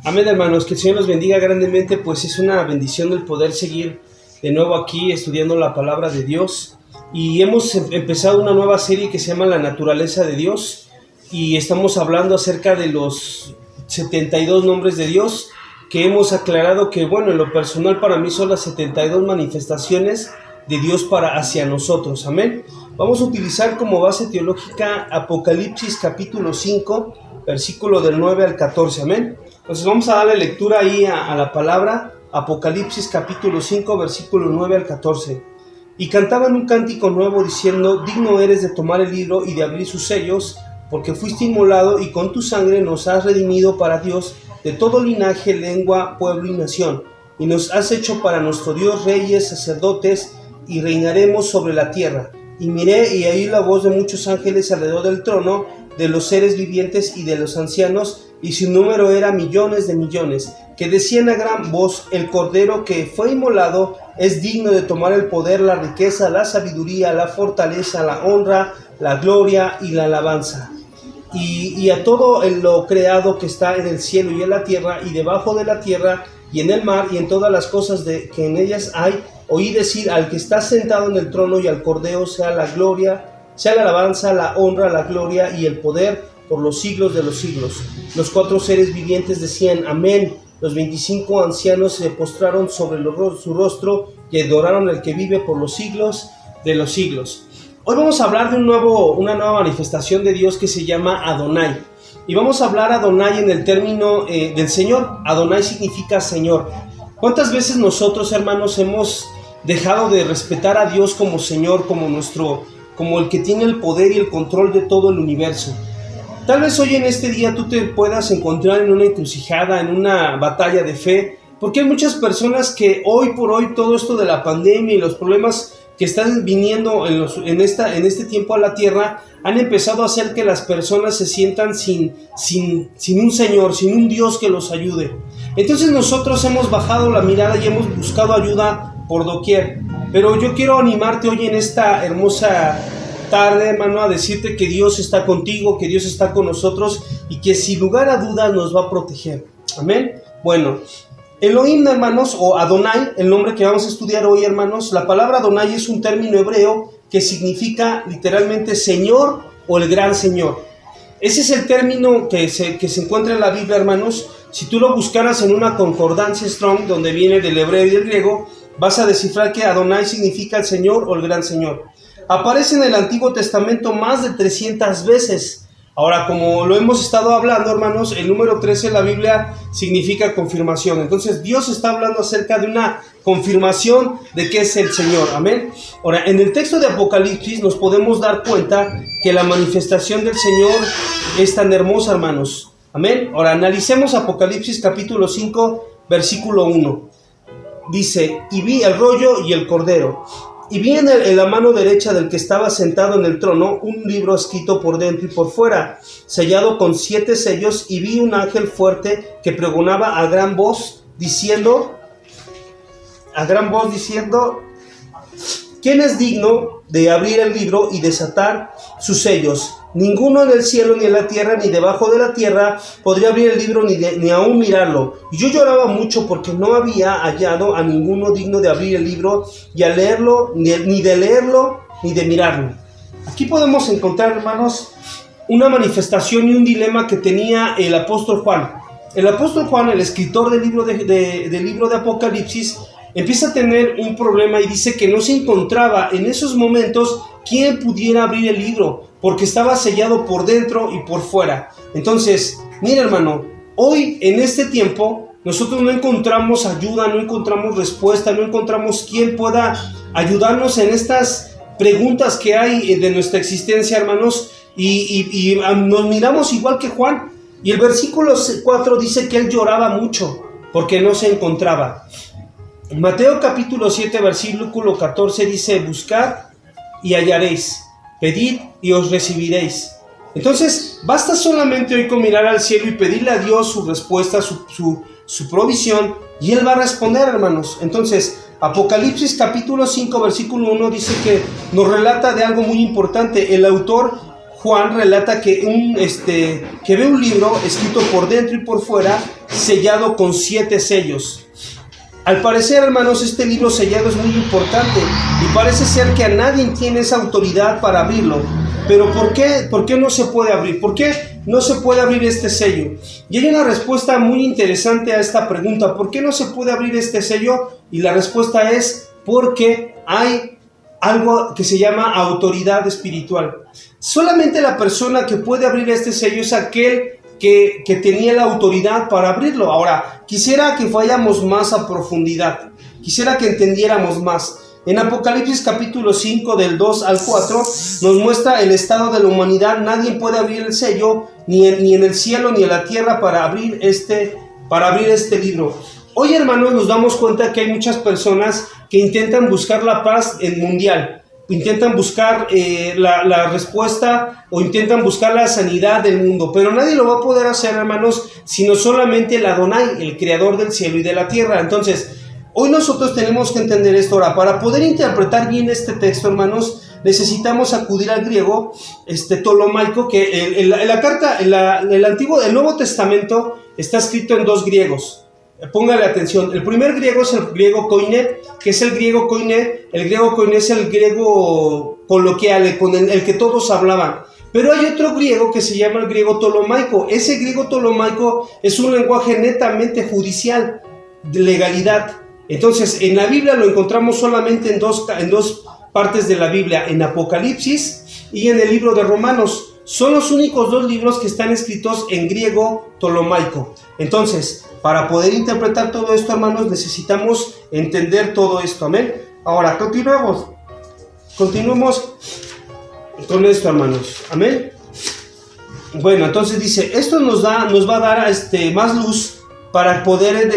Amén, hermanos, que el Señor los bendiga grandemente, pues es una bendición el poder seguir de nuevo aquí estudiando la palabra de Dios. Y hemos empezado una nueva serie que se llama La Naturaleza de Dios, y estamos hablando acerca de los 72 nombres de Dios, que hemos aclarado que, bueno, en lo personal para mí son las 72 manifestaciones de Dios hacia nosotros. Amén. Vamos a utilizar como base teológica Apocalipsis capítulo 5, versículo del 9 al 14. Amén. Entonces vamos a darle lectura ahí a la palabra. Apocalipsis capítulo 5, versículo 9 al 14. Y cantaban un cántico nuevo diciendo: digno eres de tomar el libro y de abrir sus sellos, porque fuiste inmolado y con tu sangre nos has redimido para Dios de todo linaje, lengua, pueblo y nación. Y nos has hecho para nuestro Dios reyes, sacerdotes, y reinaremos sobre la tierra. Y miré y oí la voz de muchos ángeles alrededor del trono, de los seres vivientes y de los ancianos, y su número era millones de millones, que decían a gran voz: el Cordero que fue inmolado es digno de tomar el poder, la riqueza, la sabiduría, la fortaleza, la honra, la gloria y la alabanza. Y a todo lo creado que está en el cielo y en la tierra, y debajo de la tierra, y en el mar, y en todas las cosas que en ellas hay, oí decir al que está sentado en el trono y al Cordero sea la gloria, sea la alabanza, la honra, la gloria y el poder por los siglos de los siglos. Los cuatro seres vivientes decían: amén. Los 25 ancianos se postraron sobre su rostro y adoraron al que vive por los siglos de los siglos. Hoy vamos a hablar de una nueva manifestación de Dios que se llama Adonai. Y vamos a hablar Adonai en el término del Señor. Adonai significa Señor. ¿Cuántas veces nosotros, hermanos, hemos dejado de respetar a Dios como Señor, como el que tiene el poder y el control de todo el universo? Tal vez hoy en este día tú te puedas encontrar en una encrucijada, en una batalla de fe, porque hay muchas personas que hoy por hoy todo esto de la pandemia y los problemas que están viniendo en este tiempo a la tierra han empezado a hacer que las personas se sientan sin un Señor, sin un Dios que los ayude. Entonces nosotros hemos bajado la mirada y hemos buscado ayuda por doquier. Pero yo quiero animarte hoy en esta hermosa tarde, hermano, a decirte que Dios está contigo, que Dios está con nosotros y que sin lugar a dudas nos va a proteger. Amén. Bueno, Elohim, hermanos, o Adonai, el nombre que vamos a estudiar hoy, hermanos, la palabra Adonai es un término hebreo que significa literalmente Señor o el Gran Señor. Ese es el término que se encuentra en la Biblia, hermanos. Si tú lo buscaras en una concordancia Strong, donde viene del hebreo y del griego, vas a descifrar que Adonai significa el Señor o el Gran Señor. Aparece en el Antiguo Testamento más de 300 veces. Ahora, como lo hemos estado hablando, hermanos, el número 13 en la Biblia significa confirmación. Entonces, Dios está hablando acerca de una confirmación de que es el Señor. Amén. Ahora, en el texto de Apocalipsis nos podemos dar cuenta que la manifestación del Señor es tan hermosa, hermanos. Amén. Ahora, analicemos Apocalipsis capítulo 5, versículo 1. Dice: y vi el rollo y el cordero. Y vi en la mano derecha del que estaba sentado en el trono un libro escrito por dentro y por fuera, sellado con 7 sellos, y vi un ángel fuerte que pregonaba a gran voz diciendo: ¿quién es digno de abrir el libro y desatar sus sellos? Ninguno en el cielo, ni en la tierra, ni debajo de la tierra podría abrir el libro ni aún mirarlo. Y yo lloraba mucho porque no había hallado a ninguno digno de abrir el libro y a leerlo, ni de leerlo, ni de mirarlo. Aquí podemos encontrar, hermanos, una manifestación y un dilema que tenía el apóstol Juan. El apóstol Juan, el escritor del libro de Apocalipsis, empieza a tener un problema y dice que no se encontraba en esos momentos quien pudiera abrir el libro, porque estaba sellado por dentro y por fuera. Entonces, mira, hermano, hoy en este tiempo nosotros no encontramos ayuda, no encontramos respuesta, no encontramos quien pueda ayudarnos en estas preguntas que hay de nuestra existencia, hermanos, y nos miramos igual que Juan. Y el versículo 4 dice que él lloraba mucho porque no se encontraba. Mateo capítulo 7, versículo 14 dice: buscad y hallaréis, pedid y os recibiréis. Entonces, basta solamente hoy con mirar al cielo y pedirle a Dios su respuesta, su provisión, y Él va a responder, hermanos. Entonces, Apocalipsis capítulo 5, versículo 1 dice que nos relata de algo muy importante. El autor Juan relata que ve un libro escrito por dentro y por fuera, sellado con 7 sellos. Al parecer, hermanos, este libro sellado es muy importante y parece ser que a nadie tiene esa autoridad para abrirlo. Pero ¿por qué no se puede abrir? ¿Por qué no se puede abrir este sello? Y hay una respuesta muy interesante a esta pregunta. ¿Por qué no se puede abrir este sello? Y la respuesta es porque hay algo que se llama autoridad espiritual. Solamente la persona que puede abrir este sello es aquel que tenía la autoridad para abrirlo. Ahora, quisiera que vayamos más a profundidad, quisiera que entendiéramos más. En Apocalipsis capítulo 5 del 2 al 4 nos muestra el estado de la humanidad. Nadie puede abrir el sello, ni en el cielo ni en la tierra, para abrir este libro. Hoy, hermanos, nos damos cuenta que hay muchas personas que intentan buscar la paz mundial. Intentan buscar la respuesta o intentan buscar la sanidad del mundo, pero nadie lo va a poder hacer, hermanos, sino solamente el Adonai, el creador del cielo y de la tierra. Entonces, hoy nosotros tenemos que entender esto. Ahora, para poder interpretar bien este texto, hermanos, necesitamos acudir al griego ptolomaico, que el Nuevo Testamento está escrito en 2 griegos. Póngale atención. El primer griego es el griego koiné, que es el griego koiné. El griego koiné es el griego coloquial, con el que todos hablaban. Pero hay otro griego que se llama el griego ptolomaico. Ese griego ptolomaico es un lenguaje netamente judicial, de legalidad. Entonces, en la Biblia lo encontramos solamente en dos partes de la Biblia, en Apocalipsis y en el libro de Romanos. Son los únicos 2 libros que están escritos en griego ptolomaico. Entonces, para poder interpretar todo esto, hermanos, necesitamos entender todo esto. Amén. Ahora, continuemos con esto, hermanos. Amén. Bueno, entonces dice, esto nos va a dar más luz para poder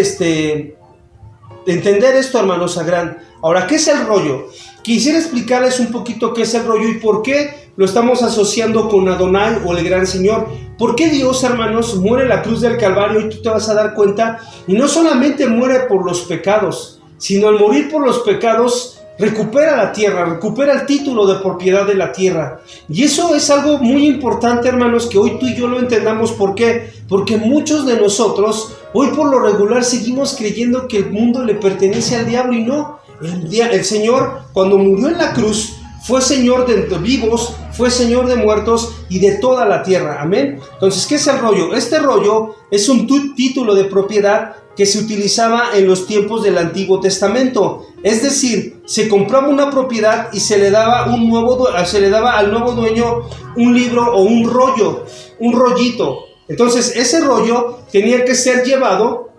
entender esto, hermanos, a gran. Ahora, ¿qué es el rollo? Quisiera explicarles un poquito qué es el rollo y por qué lo estamos asociando con Adonai o el gran Señor. ¿Por qué Dios, hermanos, muere en la cruz del Calvario? Y tú te vas a dar cuenta, y no solamente muere por los pecados, sino al morir por los pecados, recupera la tierra, recupera el título de propiedad de la tierra. Y eso es algo muy importante, hermanos, que hoy tú y yo lo entendamos. ¿Por qué? Porque muchos de nosotros, hoy por lo regular, seguimos creyendo que el mundo le pertenece al diablo, y no. El Señor, cuando murió en la cruz, fue Señor de vivos, fue Señor de muertos y de toda la tierra. Amén. Entonces, ¿qué es el rollo? Este rollo es un título de propiedad que se utilizaba en los tiempos del Antiguo Testamento. Es decir, se compraba una propiedad y se le daba al nuevo dueño un libro o un rollo, un rollito. Entonces, ese rollo tenía que ser llevado,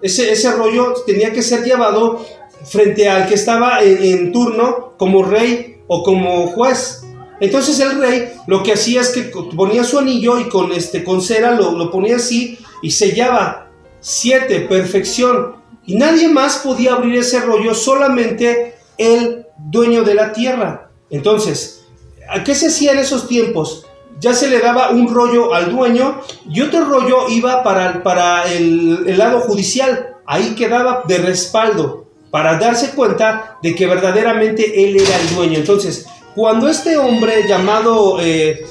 frente al que estaba en turno como rey o como juez. Entonces el rey lo que hacía es que ponía su anillo y con cera lo ponía así y sellaba 7, perfección. Y nadie más podía abrir ese rollo, solamente el dueño de la tierra. Entonces, ¿qué se hacía en esos tiempos? Ya se le daba un rollo al dueño y otro rollo iba para el lado judicial. Ahí quedaba de respaldo, para darse cuenta de que verdaderamente él era el dueño. Entonces, cuando este hombre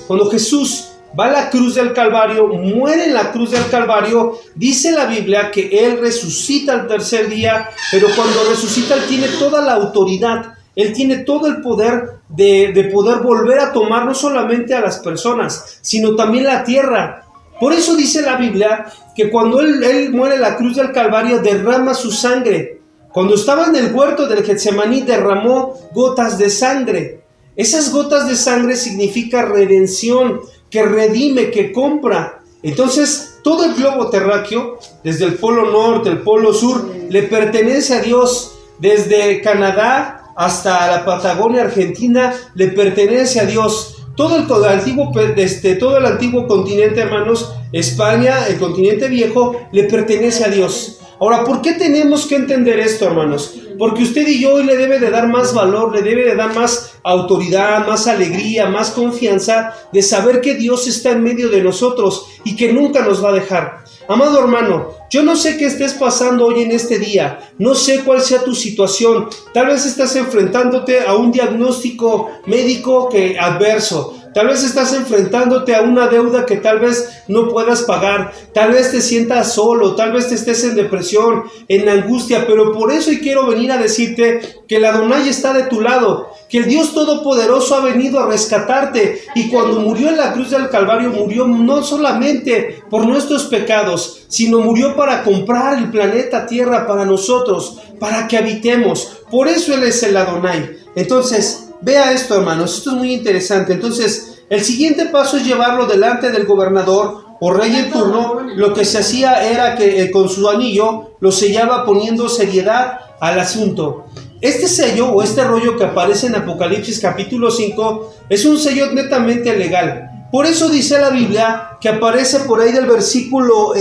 cuando Jesús va a la cruz del Calvario, muere en la cruz del Calvario, dice la Biblia que él resucita al tercer día, pero cuando resucita él tiene toda la autoridad, él tiene todo el poder de poder volver a tomar no solamente a las personas, sino también la tierra. Por eso dice la Biblia que cuando él muere en la cruz del Calvario, derrama su sangre. Cuando estaba en el huerto del Getsemaní, derramó gotas de sangre. Esas gotas de sangre significa redención, que redime, que compra. Entonces, todo el globo terráqueo, desde el polo norte, el polo sur, le pertenece a Dios. Desde Canadá hasta la Patagonia Argentina, le pertenece a Dios. Todo el antiguo continente, hermanos, España, el continente viejo, le pertenece a Dios. Ahora, ¿por qué tenemos que entender esto, hermanos? Porque usted y yo hoy le debe de dar más valor, le debe de dar más autoridad, más alegría, más confianza de saber que Dios está en medio de nosotros y que nunca nos va a dejar. Amado hermano, yo no sé qué estés pasando hoy en este día, no sé cuál sea tu situación. Tal vez estás enfrentándote a un diagnóstico médico adverso. Tal vez estás enfrentándote a una deuda que tal vez no puedas pagar. Tal vez te sientas solo, tal vez te estés en depresión, en angustia. Pero por eso hoy quiero venir a decirte que el Adonai está de tu lado, que el Dios Todopoderoso ha venido a rescatarte. Y cuando murió en la cruz del Calvario, murió no solamente por nuestros pecados, sino murió para comprar el planeta Tierra para nosotros, para que habitemos. Por eso Él es el Adonai. Entonces, vea esto, hermanos, esto es muy interesante. Entonces, el siguiente paso es llevarlo delante del gobernador o rey en turno. Lo que se hacía era que con su anillo lo sellaba poniendo seriedad al asunto. Este sello o este rollo que aparece en Apocalipsis capítulo 5 es un sello netamente legal. Por eso dice la Biblia que aparece por ahí del versículo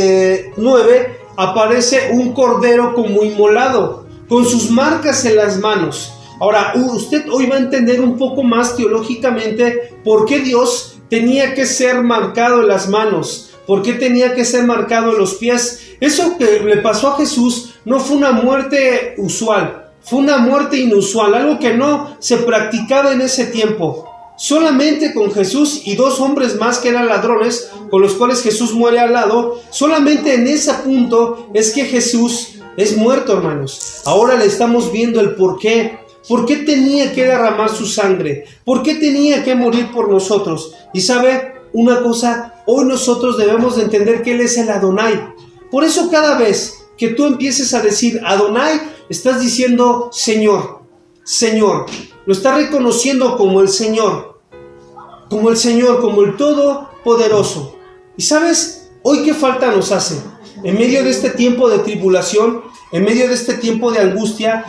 9, aparece un cordero como inmolado, con sus marcas en las manos. Ahora, usted hoy va a entender un poco más teológicamente por qué Dios tenía que ser marcado en las manos, por qué tenía que ser marcado en los pies. Eso que le pasó a Jesús no fue una muerte usual, fue una muerte inusual, algo que no se practicaba en ese tiempo. Solamente con Jesús y dos hombres más que eran ladrones, con los cuales Jesús muere al lado, solamente en ese punto es que Jesús es muerto, hermanos. Ahora le estamos viendo el por qué. ¿Por qué tenía que derramar su sangre? ¿Por qué tenía que morir por nosotros? Y sabe una cosa, hoy nosotros debemos de entender que Él es el Adonai. Por eso cada vez que tú empieces a decir Adonai, estás diciendo Señor, Señor. Lo estás reconociendo como el Señor, como el Todopoderoso. Y sabes, hoy qué falta nos hace. En medio de este tiempo de tribulación, en medio de este tiempo de angustia,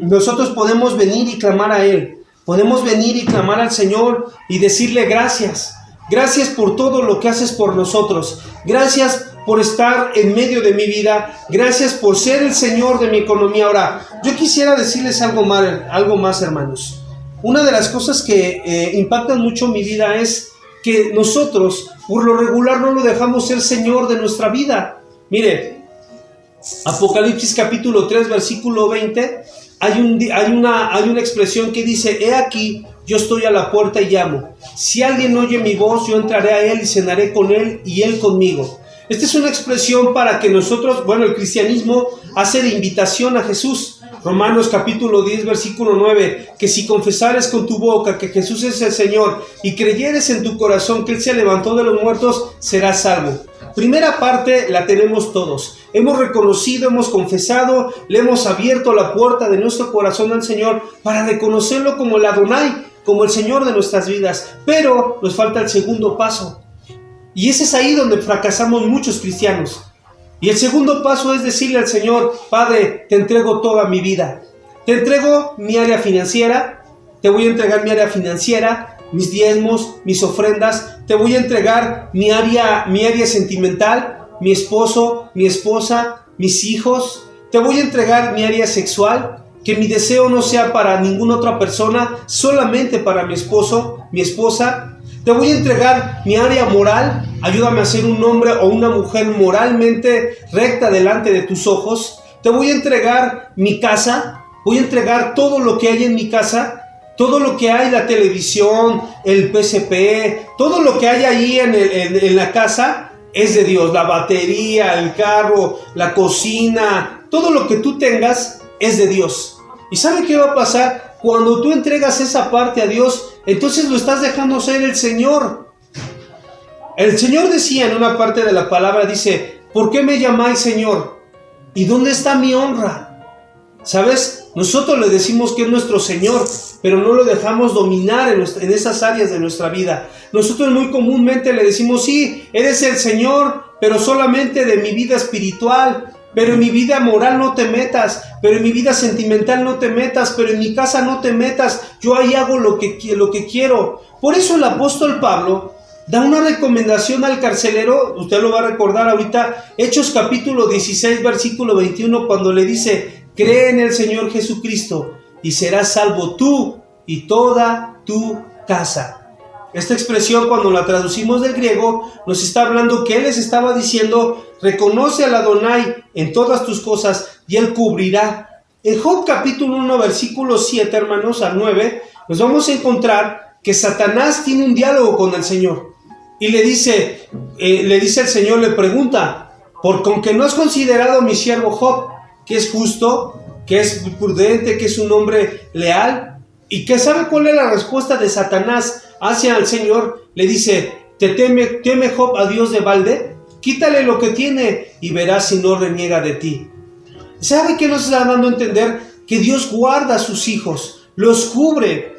nosotros podemos venir y clamar a Él. Podemos venir y clamar al Señor y decirle gracias. Gracias por todo lo que haces por nosotros. Gracias por estar en medio de mi vida. Gracias por ser el Señor de mi economía. Ahora, yo quisiera decirles algo más, hermanos. Una de las cosas que impactan mucho mi vida es que nosotros, por lo regular, no lo dejamos ser Señor de nuestra vida. Mire, Apocalipsis capítulo 3, versículo 20, hay una expresión que dice: he aquí, yo estoy a la puerta y llamo. Si alguien oye mi voz, yo entraré a él y cenaré con él y él conmigo. Esta es una expresión para que nosotros, el cristianismo hace de invitación a Jesús. Romanos capítulo 10, versículo 9, que si confesares con tu boca que Jesús es el Señor y creyeres en tu corazón que Él se levantó de los muertos, serás salvo. Primera parte la tenemos todos. Hemos reconocido, hemos confesado, le hemos abierto la puerta de nuestro corazón al Señor para reconocerlo como el Adonai, como el Señor de nuestras vidas. Pero nos falta el segundo paso. Y ese es ahí donde fracasamos muchos cristianos. Y el segundo paso es decirle al Señor: Padre, te entrego toda mi vida. Te entrego mi área financiera, te voy a entregar mi área financiera, mis diezmos, mis ofrendas, te voy a entregar mi área sentimental, mi esposo, mi esposa, mis hijos, te voy a entregar mi área sexual, que mi deseo no sea para ninguna otra persona, solamente para mi esposo, mi esposa. Te voy a entregar mi área moral, ayúdame a ser un hombre o una mujer moralmente recta delante de tus ojos. Te voy a entregar mi casa, voy a entregar todo lo que hay en mi casa, todo lo que hay, la televisión, el PSP, todo lo que hay ahí en la casa es de Dios. La batería, el carro, la cocina, todo lo que tú tengas es de Dios. ¿Y sabe qué va a pasar? Cuando tú entregas esa parte a Dios, entonces lo estás dejando ser el Señor. El Señor decía en una parte de la palabra, dice: ¿por qué me llamáis Señor? ¿Y dónde está mi honra? ¿Sabes? Nosotros le decimos que es nuestro Señor, pero no lo dejamos dominar en esas áreas de nuestra vida. Nosotros muy comúnmente le decimos: sí, eres el Señor, pero solamente de mi vida espiritual. Pero en mi vida moral no te metas, pero en mi vida sentimental no te metas, pero en mi casa no te metas, yo ahí hago lo que quiero. Por eso el apóstol Pablo da una recomendación al carcelero, usted lo va a recordar ahorita, Hechos capítulo 16, versículo 21, cuando le dice: cree en el Señor Jesucristo y serás salvo tú y toda tu casa. Esta expresión, cuando la traducimos del griego, nos está hablando que Él les estaba diciendo: reconoce al Adonai en todas tus cosas y Él cubrirá. En Job capítulo 1, versículo 7, hermanos, al 9, nos vamos a encontrar que Satanás tiene un diálogo con el Señor. Y le dice el Señor, le pregunta, con que no has considerado a mi siervo Job, que es justo, que es prudente, que es un hombre leal, y que sabe cuál es la respuesta de Satanás hacia el Señor. Le dice, ¿teme Job a Dios de balde? Quítale lo que tiene y verás si no reniega de ti. ¿Sabe qué nos está dando a entender? Que Dios guarda a sus hijos, los cubre.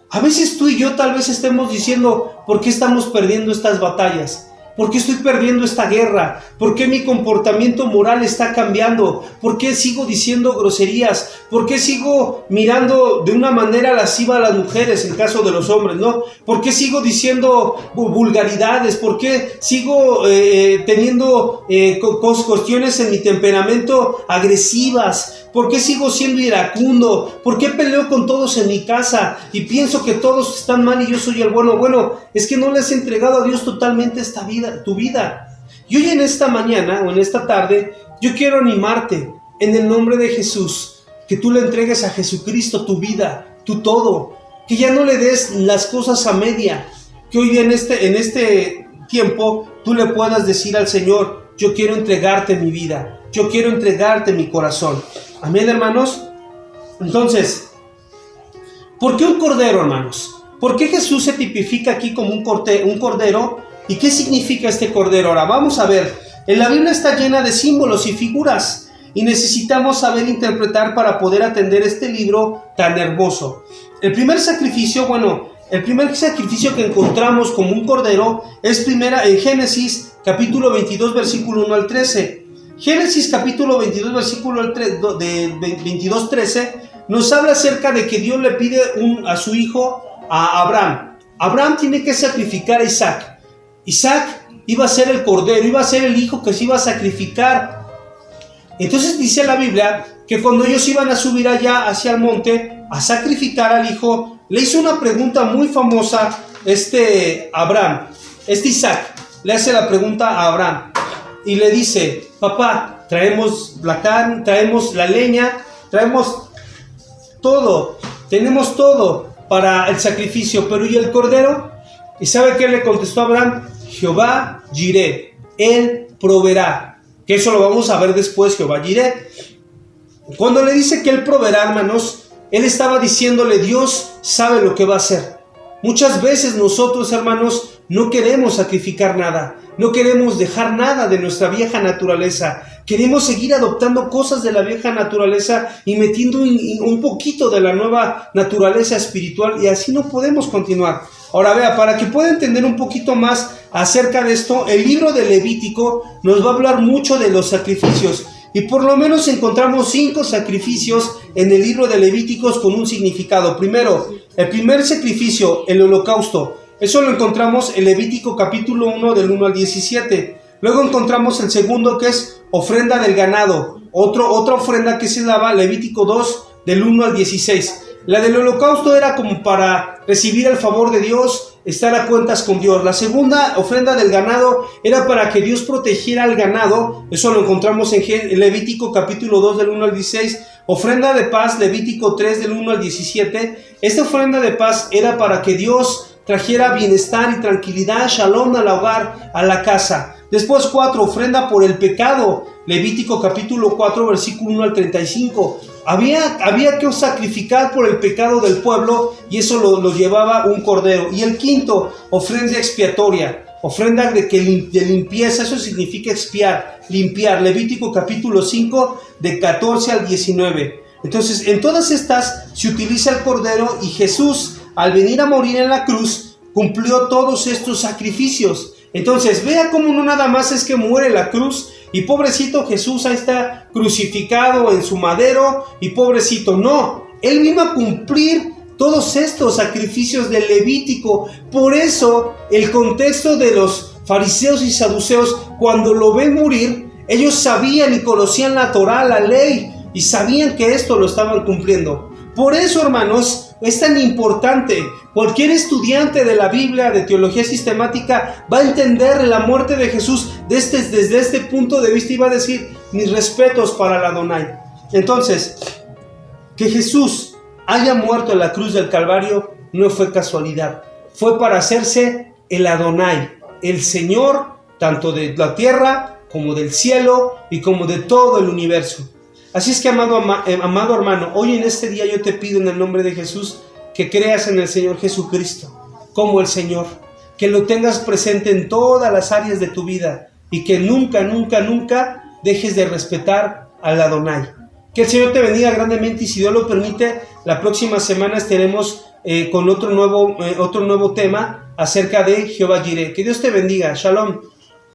A veces tú y yo tal vez estemos diciendo, ¿por qué estamos perdiendo estas batallas? ¿Por qué estoy perdiendo esta guerra? ¿Por qué mi comportamiento moral está cambiando? ¿Por qué sigo diciendo groserías? ¿Por qué sigo mirando de una manera lasciva a las mujeres, en caso de los hombres, ¿no? ¿Por qué sigo diciendo vulgaridades? ¿Por qué sigo teniendo cuestiones en mi temperamento agresivas? ¿Por qué sigo siendo iracundo? ¿Por qué peleo con todos en mi casa y pienso que todos están mal y yo soy el bueno? Bueno, es que no le has entregado a Dios totalmente esta vida, tu vida. Y hoy en esta mañana o en esta tarde, yo quiero animarte en el nombre de Jesús, que tú le entregues a Jesucristo tu vida, tu todo, que ya no le des las cosas a media, que hoy en este tiempo tú le puedas decir al Señor, yo quiero entregarte mi vida, yo quiero entregarte mi corazón. Amén, hermanos. Entonces, ¿por qué un cordero, hermanos? ¿Por qué Jesús se tipifica aquí como un cordero? ¿Y qué significa este cordero? Ahora, vamos a ver. En la Biblia está llena de símbolos y figuras, y necesitamos saber interpretar para poder atender este libro tan hermoso. El primer sacrificio que encontramos como un cordero es en Génesis capítulo 22, versículo 1 al 13. Génesis capítulo 22, versículo 22, 13, nos habla acerca de que Dios le pide a su hijo, a Abraham. Abraham tiene que sacrificar a Isaac. Isaac iba a ser el cordero, iba a ser el hijo que se iba a sacrificar. Entonces dice la Biblia que cuando ellos iban a subir allá hacia el monte a sacrificar al hijo, le hizo una pregunta muy famosa Isaac le hace la pregunta a Abraham y le dice, papá, traemos la carne, traemos la leña, traemos todo, tenemos todo para el sacrificio, pero ¿y el cordero? ¿Y sabe qué le contestó Abraham? Jehová Jireh, Él proveerá. Que eso lo vamos a ver después, Jehová Jireh. Cuando le dice que Él proveerá, hermanos, Él estaba diciéndole, Dios sabe lo que va a hacer. Muchas veces nosotros, hermanos, no queremos sacrificar nada, no queremos dejar nada de nuestra vieja naturaleza. Queremos seguir adoptando cosas de la vieja naturaleza y metiendo un poquito de la nueva naturaleza espiritual, y así no podemos continuar. Ahora vea, para que pueda entender un poquito más acerca de esto, el libro de Levítico nos va a hablar mucho de los sacrificios. Y por lo menos encontramos 5 sacrificios en el libro de Levíticos con un significado. Primero, el primer sacrificio, el holocausto. Eso lo encontramos en Levítico capítulo 1 del 1 al 17. Luego encontramos el segundo, que es ofrenda del ganado. Otra ofrenda que se daba, Levítico 2 del 1 al 16. La del holocausto era como para recibir el favor de Dios, estar a cuentas con Dios. La segunda ofrenda del ganado era para que Dios protegiera al ganado. Eso lo encontramos en Levítico capítulo 2 del 1 al 16. Ofrenda de paz, Levítico 3 del 1 al 17. Esta ofrenda de paz era para que Dios trajera bienestar y tranquilidad, shalom al hogar, a la casa. Después 4, ofrenda por el pecado, Levítico capítulo 4 versículo 1 al 35. Había que sacrificar por el pecado del pueblo, y eso lo llevaba un cordero. Y el quinto, ofrenda expiatoria, ofrenda de limpieza. Eso significa expiar, limpiar, Levítico capítulo 5 de 14 al 19. Entonces en todas estas se utiliza el cordero, y Jesús, al venir a morir en la cruz, cumplió todos estos sacrificios. Entonces vea cómo no nada más es que muere en la cruz y pobrecito Jesús ahí está crucificado en su madero y pobrecito, no, Él vino a cumplir todos estos sacrificios del Levítico. Por eso el contexto de los fariseos y saduceos, cuando lo ven morir, ellos sabían y conocían la Torá, la ley, y sabían que esto lo estaban cumpliendo. Por eso, hermanos, es tan importante. Cualquier estudiante de la Biblia, de teología sistemática, va a entender la muerte de Jesús desde este punto de vista y va a decir, mis respetos para el Adonai. Entonces, que Jesús haya muerto en la cruz del Calvario no fue casualidad. fue para hacerse el Adonai, el Señor, tanto de la tierra como del cielo y como de todo el universo. Así es que, amado hermano, hoy en este día yo te pido en el nombre de Jesús que creas en el Señor Jesucristo como el Señor, que lo tengas presente en todas las áreas de tu vida y que nunca, nunca, nunca dejes de respetar al Adonai. Que el Señor te bendiga grandemente y si Dios lo permite, la próxima semana estaremos con otro nuevo tema acerca de Jehová Jireh. Que Dios te bendiga. Shalom.